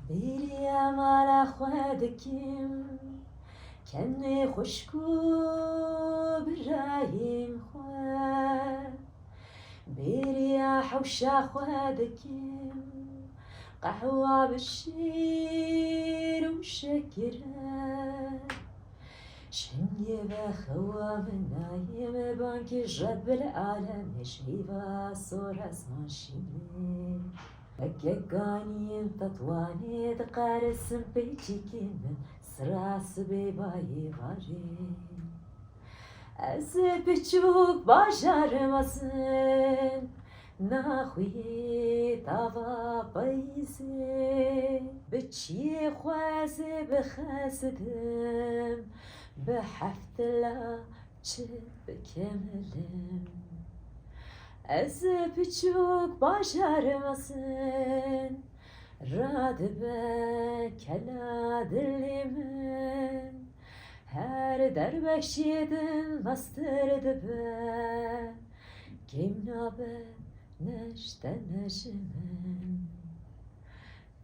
بيريا مالا خوادكم كني خشكو برايم خواد بيريا حوشا خوادكم قهوة بالشير وشكرا شنجي بخوا من نايم بانكي رب العالم شيبا صور اسمان شيني بكيكاني انت طواني دقارسم بيتشيكي من سراس بيباي غاري از بچوك başarmasın ناخوي تاوا بايزي بتشي خوازي بخاسدم بحفت لا بكملم از بچوك başarmasın راد بكلا دلمن her derbekşidin bastırdı be Kimna be neşte neşimen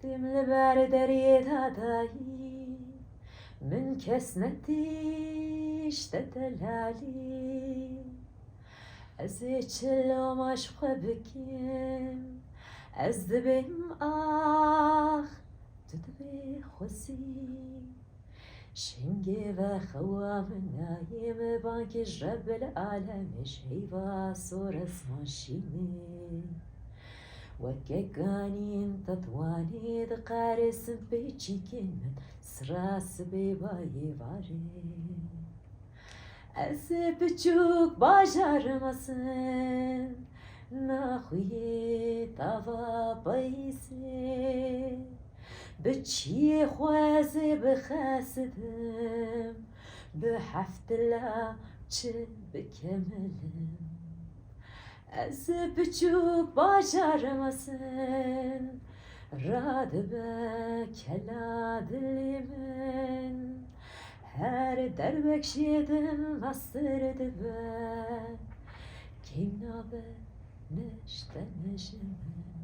Dimli ber deriyet adayı Min kesneti işte delali Ez içilom aşkı bikim Ez dibim ah Tudbi خوزی شنگی و خوا من نایم بانک رب العالم شیوا صور اسمان شینی وكيكاني انت تواني دقارس بيتشي كنن سراس بيباي باري از بچوك başarmasın ناخوي تاوا بايسي بتشي خوازي بخاسدم بحفت لا بكملم از بچوك başarmasın راد بكلا دلمن her derbekşidin bastırdı be Kimna be neşte neşimen